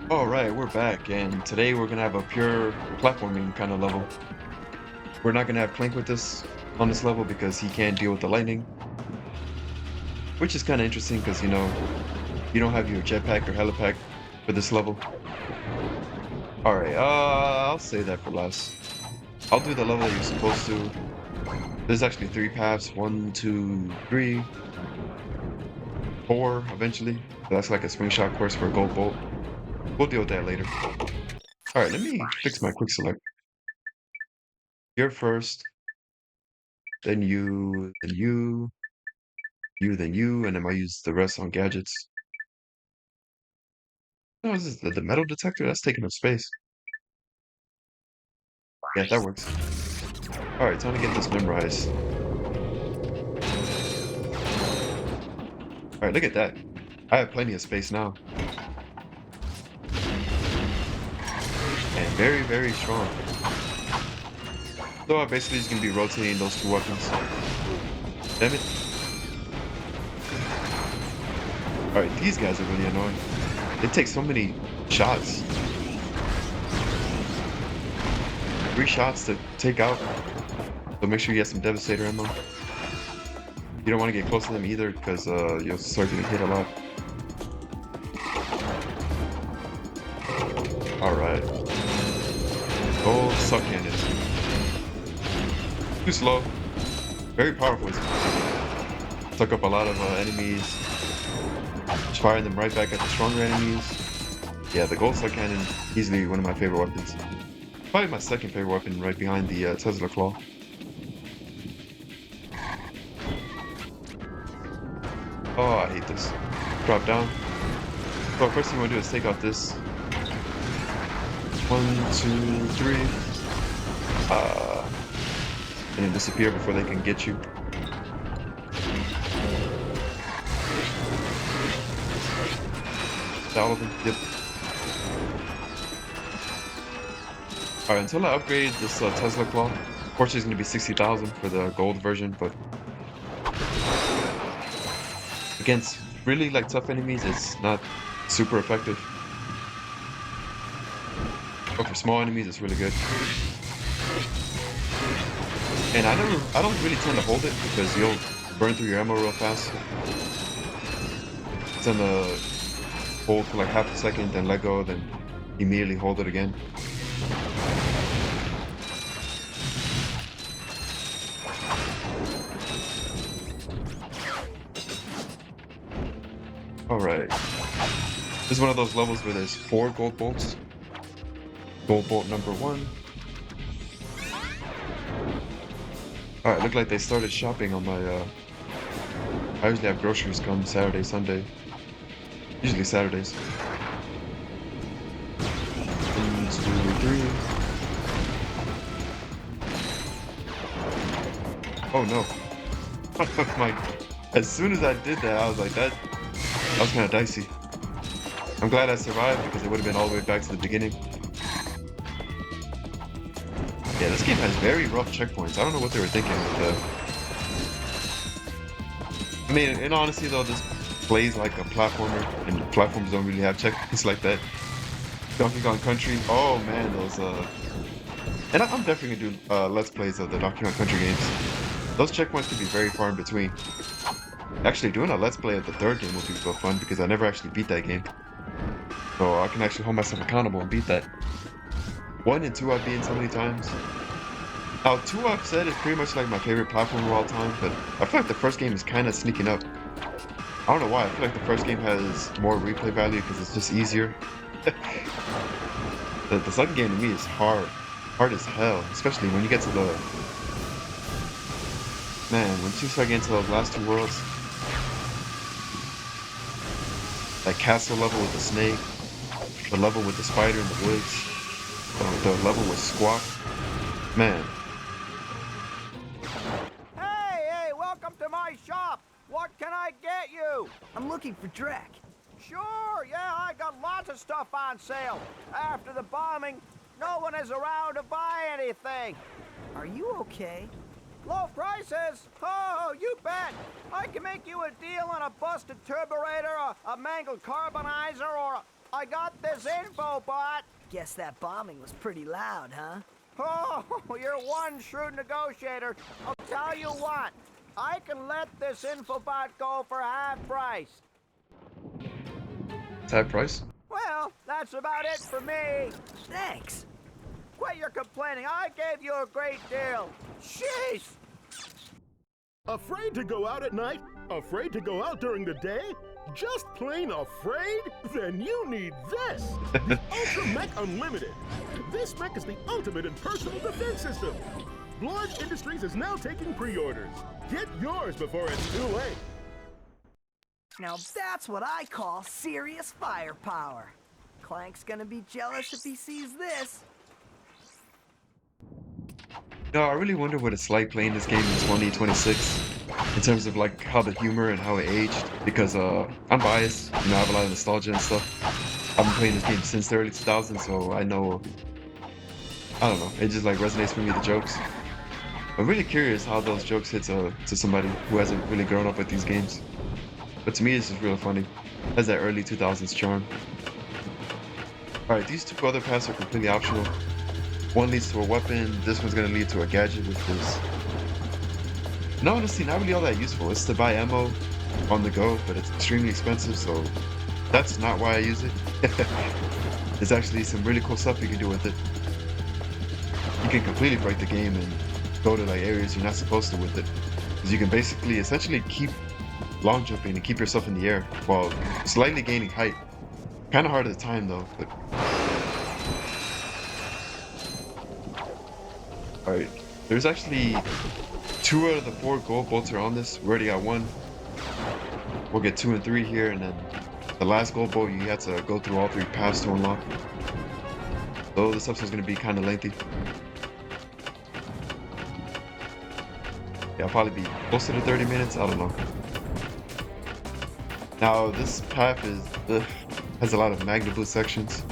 Alright, we're back, and today we're gonna have a pure platforming kind of level. We're not gonna have Clank with us on this level because he can't deal with the lightning, which is kind of interesting because, you don't have your jetpack or helipack for this level. Alright, I'll say that for last. I'll do the level that you're supposed to. There's actually 3 paths, 1, 2, 3, 4 eventually. So that's like a slingshot course for a gold bolt. We'll deal with that later. Alright, let me fix my quick select. You're first, then you, then you, then you, and then I'll use the rest on gadgets. No, is this the metal detector? That's taking up space. Yeah, that works. Alright, time to get this memorized. Alright, look at that. I have plenty of space now. And very, very strong. So I basically just gonna be rotating those 2 weapons. Damn it. Alright, these guys are really annoying. They take so many shots. 3 shots to take out. So make sure you have some Devastator ammo. You don't want to get close to them either because you'll start getting hit a lot. Alright. Oh, suck cannon. Too slow. Very powerful. Took up a lot of enemies. Just firing them right back at the stronger enemies. Yeah, the gold suck cannon, easily one of my favorite weapons. Probably my second favorite weapon, right behind the Tesla Claw. Oh, I hate this. Drop down. So first thing you want to do is take out this. 1, 2, 3. And then disappear before they can get you. All of them. Yep. Alright, until I upgrade this Tesla Claw, of course it's going to be 60,000 for the gold version, but against really like tough enemies, it's not super effective. But for small enemies, it's really good. And I don't really tend to hold it because you'll burn through your ammo real fast. Tend to hold for like half a second, then let go, then immediately hold it again. Alright. This is one of those levels where there's 4 gold bolts. Gold bolt number 1. Alright, look like they started shopping on my I usually have groceries come Saturday, Sunday. Usually Saturdays. 1, 2, 3. Oh no. As soon as I did that, I was like, that was kind of dicey. I'm glad I survived because it would have been all the way back to the beginning. Yeah, this game has very rough checkpoints. I don't know what they were thinking with I mean, in honesty though, this plays like a platformer, and platformers don't really have checkpoints like that. Donkey Kong Country, oh man, those and I'm definitely gonna do Let's Plays of the Donkey Kong Country games. Those checkpoints can be very far in between. Actually, doing a Let's Play of the 3rd game would be so fun because I never actually beat that game. So I can actually hold myself accountable and beat that. 1 and 2 I've beaten so many times. Now 2 I've said is pretty much like my favorite platform of all time, but I feel like the first game is kind of sneaking up. I don't know why, I feel like the first game has more replay value because it's just easier. The second game to me is hard as hell, especially when you get to the... Man, once you start getting to those last 2 worlds, that castle level with the snake, the level with the spider in the woods, the level with Squawk, man. Hey, welcome to my shop. What can I get you? I'm looking for Drac. Sure, yeah, I got lots of stuff on sale. After the bombing, no one is around to buy anything. Are you okay? Low prices? Oh, you bet. I can make you a deal on a busted turburator, a mangled carbonizer, or I got this info bot. Guess that bombing was pretty loud, huh? Oh, you're one shrewd negotiator. I'll tell you what. I can let this info bot go for half price. Tag price? Well, that's about it for me. Thanks. Quit your complaining. I gave you a great deal. Jeez. Afraid to go out at night? Afraid to go out during the day? Just plain afraid? Then you need this! The Ultra Mech Unlimited. This mech is the ultimate in personal defense system. Blarg Industries is now taking pre-orders. Get yours before it's too late. Now that's what I call serious firepower. Clank's gonna be jealous if he sees this. No, I really wonder what it's like playing this game in 2026 in terms of like how the humor and how it aged, because I'm biased, you know, I have a lot of nostalgia and stuff. I've been playing this game since the early 2000s, so I know, I don't know, it just like resonates with me, the jokes. I'm really curious how those jokes hit to somebody who hasn't really grown up with these games. But to me, it's just real funny. It has that early 2000s charm. Alright, these two other paths are completely optional. One leads to a weapon, this one's gonna lead to a gadget, which is, no, honestly, not really all that useful. It's to buy ammo on the go, but it's extremely expensive, so that's not why I use it. There's actually some really cool stuff you can do with it. You can completely break the game and go to like areas you're not supposed to with it. Because you can basically, essentially keep long jumping and keep yourself in the air while slightly gaining height. Kind of hard at the time though, but... Alright, there's actually 2 out of the 4 gold bolts are on this. We already got 1. We'll get 2 and 3 here, and then the last gold bolt you have to go through all 3 paths to unlock. So this episode's gonna be kind of lengthy. Yeah, I'll probably be closer to 30 minutes, I don't know. Now this path is has a lot of Magna Boost sections.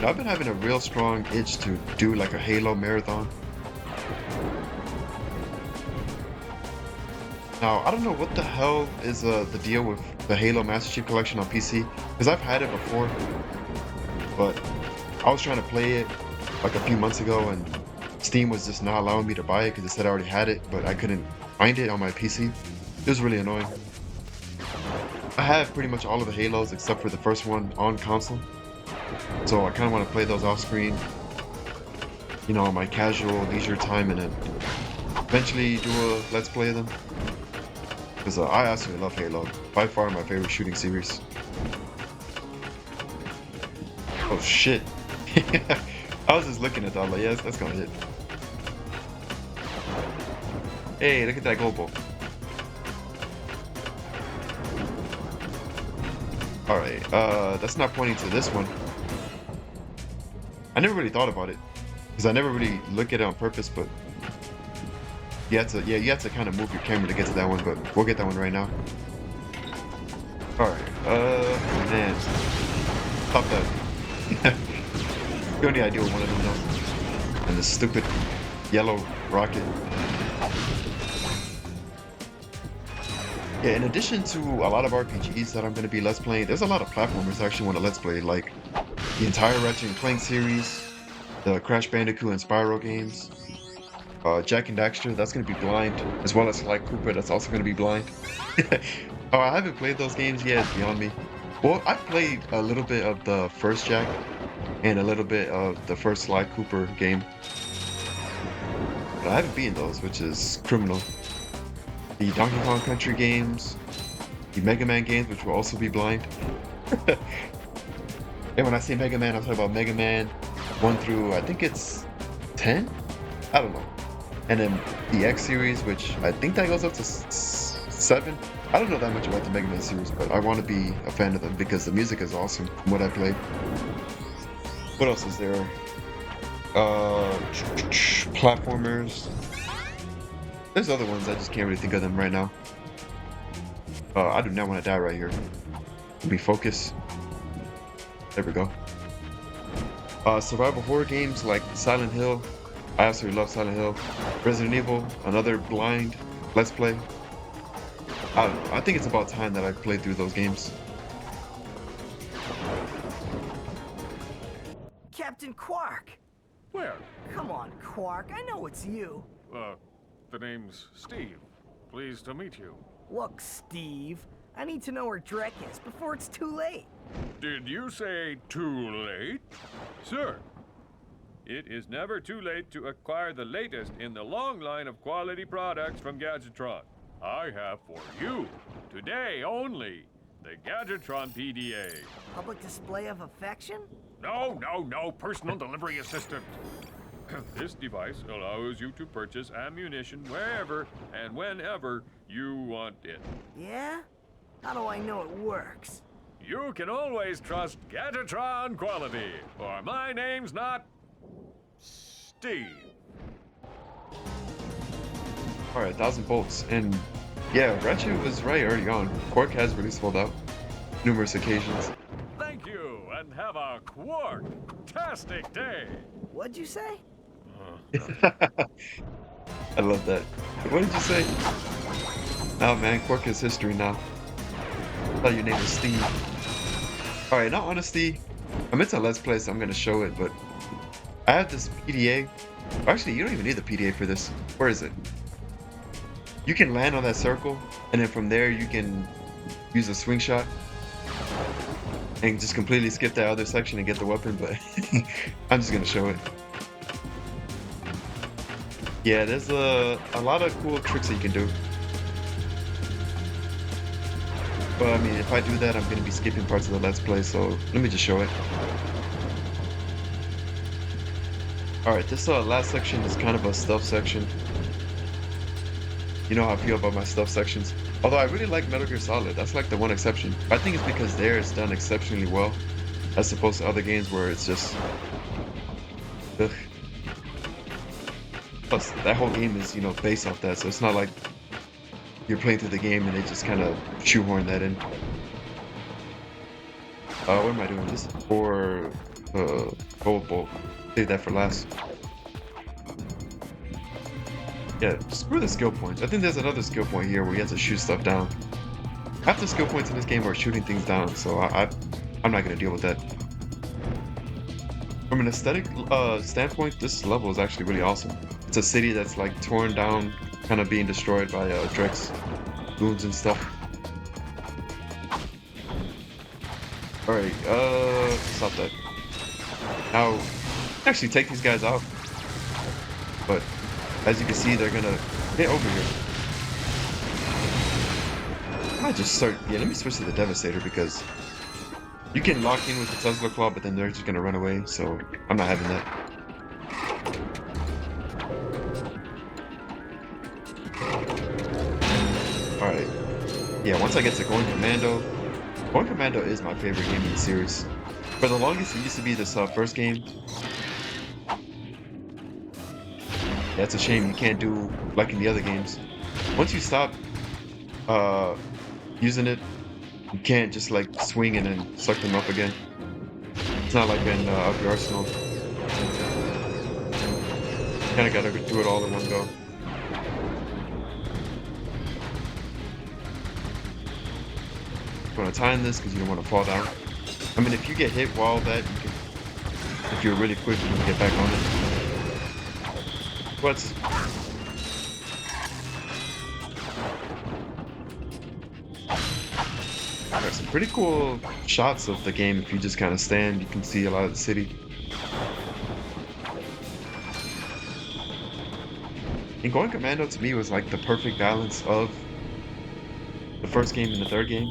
I've been having a real strong itch to do like a Halo marathon. Now, I don't know what the hell is the deal with the Halo Master Chief Collection on PC, because I've had it before, but I was trying to play it like a few months ago and Steam was just not allowing me to buy it because it said I already had it, but I couldn't find it on my PC. It was really annoying. I have pretty much all of the Halos except for the first one on console. So I kind of want to play those off screen, you know, on my casual leisure time, and then eventually do a let's play of them. Because I absolutely love Halo. By far my favorite shooting series. Oh shit. I was just looking at that, like, yes, that's gonna hit. Hey, look at that gold ball. Alright, that's not pointing to this one. I never really thought about it, because I never really look at it on purpose, but you have to kind of move your camera to get to that one, but we'll get that one right now. Alright, man. Stop that. You have any idea what one of them does? And this stupid yellow rocket. Yeah, in addition to a lot of RPGs that I'm going to be let's playing, there's a lot of platformers I actually want to let's play, like the entire Ratchet and Clank series, the Crash Bandicoot and Spyro games, Jack and Daxter, that's going to be blind, as well as Sly Cooper, that's also going to be blind. Oh, I haven't played those games yet, it's beyond me. Well, I've played a little bit of the first Jack, and a little bit of the first Sly Cooper game. But I haven't beaten those, which is criminal. The Donkey Kong Country games, the Mega Man games, which will also be blind. And when I say Mega Man, I'm talking about Mega Man 1 through, I think it's 10? I don't know. And then the X series, which I think that goes up to 7. I don't know that much about the Mega Man series, but I want to be a fan of them because the music is awesome from what I played. What else is there? Platformers. There's other ones, I just can't really think of them right now. I do not want to die right here. Let me focus. There we go. Survival horror games like Silent Hill. I absolutely love Silent Hill. Resident Evil, another blind let's play. I think it's about time that I played through those games. Captain Quark! Where? Come on, Quark, I know it's you. The name's Steve. Pleased to meet you. Look, Steve, I need to know where Drek is before it's too late. Did you say too late? Sir, it is never too late to acquire the latest in the long line of quality products from Gadgetron. I have for you, today only, the Gadgetron PDA. Public display of affection? No, personal delivery assistant. This device allows you to purchase ammunition wherever and whenever you want it. Yeah? How do I know it works? You can always trust Gadgetron quality, or my name's not Steve. Alright, 1,000 volts. And yeah, Ratchet was right early on. Quark has really sold out numerous occasions. Thank you, and have a quark-tastic day. What'd you say? I love that. What did you say? Oh man, Quark is history now. I thought your name was Steve. Alright, now honesty, I'm into Let's Play, so I'm gonna show it, but I have this PDA. Actually, you don't even need the PDA for this. Where is it? You can land on that circle, and then from there you can use a swing shot and just completely skip that other section and get the weapon, but I'm just gonna show it. Yeah, there's a lot of cool tricks that you can do. But I mean, if I do that, I'm gonna be skipping parts of the Let's Play, so let me just show it. Alright, this last section is kind of a stealth section. You know how I feel about my stealth sections. Although I really like Metal Gear Solid, that's like the one exception. I think it's because there it's done exceptionally well, as opposed to other games where it's just... Ugh. Plus, that whole game is, you know, based off that, so it's not like you're playing through the game and they just kind of shoehorn that in. What am I doing? This for gold bolt. Save that for last. Yeah, screw the skill points. I think there's another skill point here where you have to shoot stuff down. Half the skill points in this game are shooting things down, so I'm not gonna deal with that. From an aesthetic standpoint, this level is actually really awesome. It's a city that's like torn down, kind of being destroyed by Drek's goons and stuff. Alright, stop that. Now, actually take these guys out. But, as you can see, they're gonna get over here. I might just start, yeah, let me switch to the Devastator because you can lock in with the Tesla Claw, but then they're just gonna run away, so I'm not having that. Alright. Yeah, once I get to Going Commando is my favorite game in the series. For the longest, it used to be this first game. Yeah, it's a shame you can't do like in the other games. Once you stop using it, you can't just like swing and then suck them up again. It's not like in Up Your Arsenal. Kinda gotta do it all in one go. You wanna time this because you don't wanna fall down. I mean, if you get hit while that, you can, if you're really quick, you can get back on it. What? There's some pretty cool shots of the game. If you just kind of stand, you can see a lot of the city. And Going Commando to me was like the perfect balance of the first game and the third game.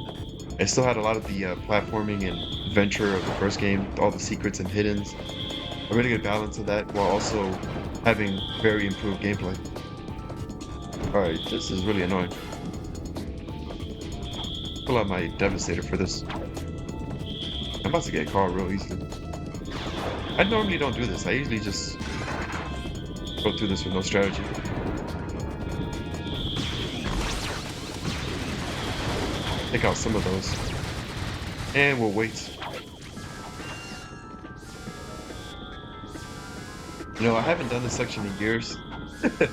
It still had a lot of the platforming and adventure of the first game, all the secrets and hiddens. A really good balance of that while also having very improved gameplay. Alright, this is really annoying. Pull out my Devastator for this. I'm about to get caught real easily. I normally don't do this. I usually just go through this with no strategy. Take out some of those. And we'll wait. You know, I haven't done this section in years. I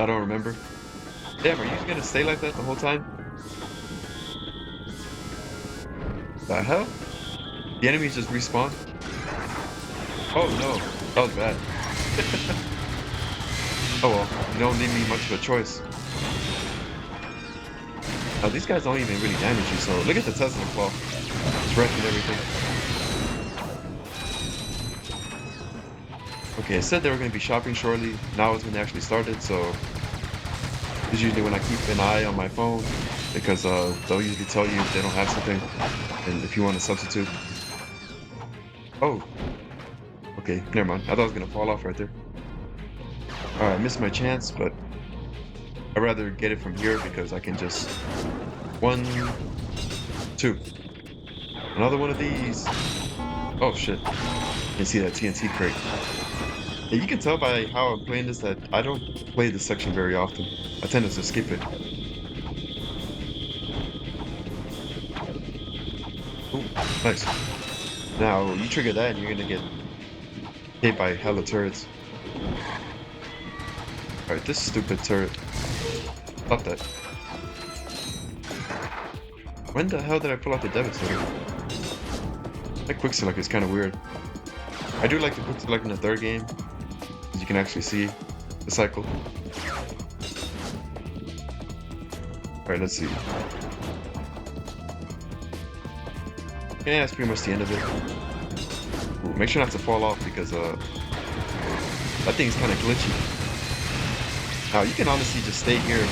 don't remember. Damn, are you gonna stay like that the whole time? The hell? The enemies just respawn? Oh no, that was bad. Oh well, you don't leave me much of a choice. Now these guys don't even really damage you, so look at the Tesla claw. It's wrecking everything. Okay, it said they were going to be shopping shortly. Now it's when they actually started, so it's usually when I keep an eye on my phone because they'll usually tell you if they don't have something and if you want to substitute. Oh, okay, never mind. I thought I was going to fall off right there. Alright, I missed my chance, but I'd rather get it from here because I can just... 1, 2. Another one of these. Oh shit. You see that TNT crate. Yeah, you can tell by how I'm playing this that I don't play this section very often. I tend to just skip it. Ooh, nice. Now, you trigger that and you're gonna get hit by hella turrets. Alright, this stupid turret. Stop that. When the hell did I pull out the debit turret? That quick select is kind of weird. I do like the quick select in the third game, because you can actually see the cycle. Alright, let's see. Yeah, that's pretty much the end of it. Ooh, make sure not to fall off because that thing's kind of glitchy. Now you can honestly just stay here,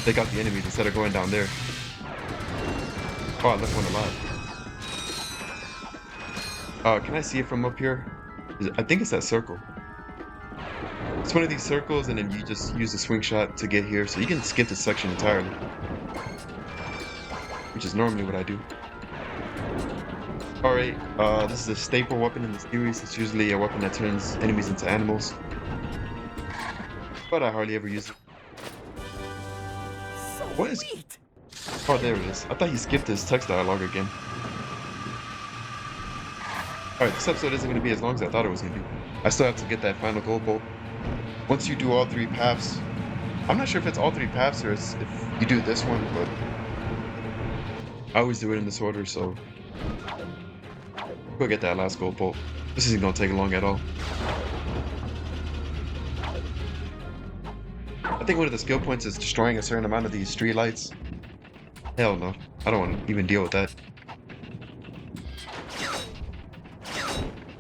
take out the enemies instead of going down there. Oh, I left one alive. Can I see it from up here? I think it's that circle. It's one of these circles and then you just use the swing shot to get here, so you can skip this section entirely. Which is normally what I do. Alright, this is a staple weapon in the series. It's usually a weapon that turns enemies into animals. But I hardly ever use it. What is... Oh, there it is. I thought he skipped his text dialogue again. Alright, this episode isn't going to be as long as I thought it was going to be. I still have to get that final gold bolt. Once you do all 3 paths... I'm not sure if it's all 3 paths or if you do this one, but... I always do it in this order, so... Go get that last gold bolt. This isn't going to take long at all. I think one of the skill points is destroying a certain amount of these street lights. Hell no. I don't want to even deal with that.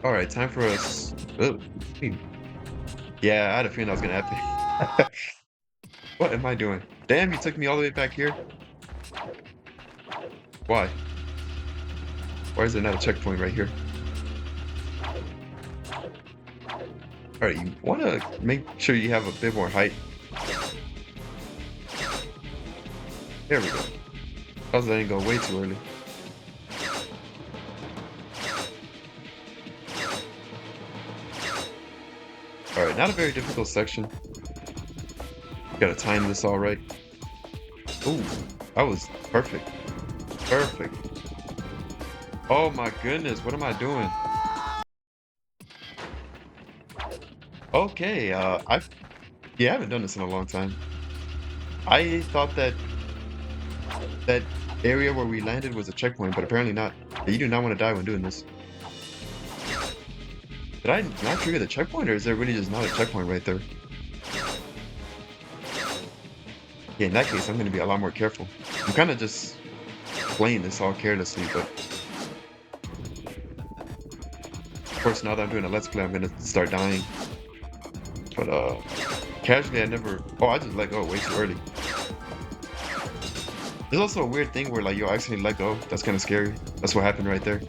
Alright, time for us. Oh, yeah, I had a feeling that was gonna happen. What am I doing? Damn, you took me all the way back here? Why? Why is there not a checkpoint right here? Alright, you want to make sure you have a bit more height. There we go. I was letting go way too early. Alright, not a very difficult section. Gotta time this all right. Ooh, that was perfect. Perfect. Oh my goodness, what am I doing? Okay, I haven't done this in a long time. I thought that area where we landed was a checkpoint, but apparently not. You do not want to die when doing this. Did I not trigger the checkpoint, or is there really just not a checkpoint right there? Yeah, in that case, I'm going to be a lot more careful. I'm kind of just playing this all carelessly, but... Of course, now that I'm doing a Let's Play, I'm going to start dying. But, casually, I never... Oh, I just let go way too early. There's also a weird thing where, like, you'll accidentally let go. That's kind of scary. That's what happened right there.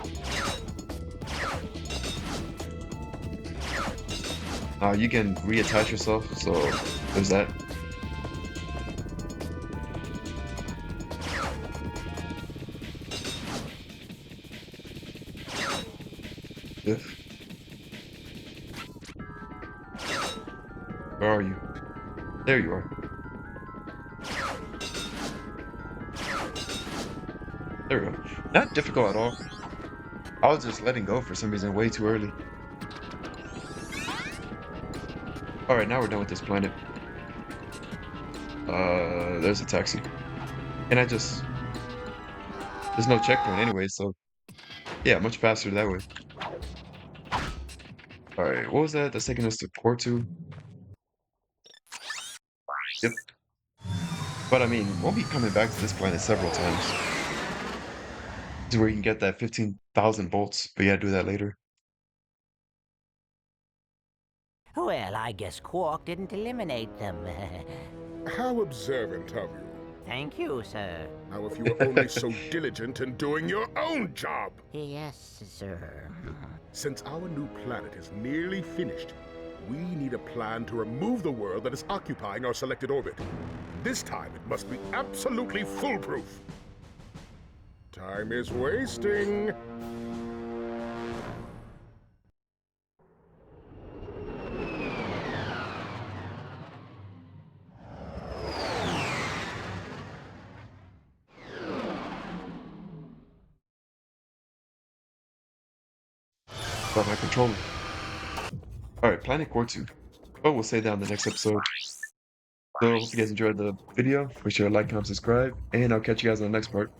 You can reattach yourself, so there's that. Yeah. Where are you? There you are. There we go. Not difficult at all. I was just letting go for some reason way too early. Alright, now we're done with this planet. There's a taxi. And there's no checkpoint anyway, so yeah, much faster that way. Alright, what was that? That's taking us to Core 2. Yep. But I mean, we'll be coming back to this planet several times. This is where you can get that 15,000 bolts, but yeah, do that later. Well, I guess Quark didn't eliminate them. How observant of you. Thank you, sir. Now, if you were only so diligent in doing your own job. Yes, sir. Since our new planet is nearly finished, we need a plan to remove the world that is occupying our selected orbit. This time, it must be absolutely foolproof. Time is wasting. Got my controller. Alright, Planet Core 2. But we'll say that on the next episode. So, hope you guys enjoyed the video. Make sure to like, comment, subscribe, and I'll catch you guys on the next part.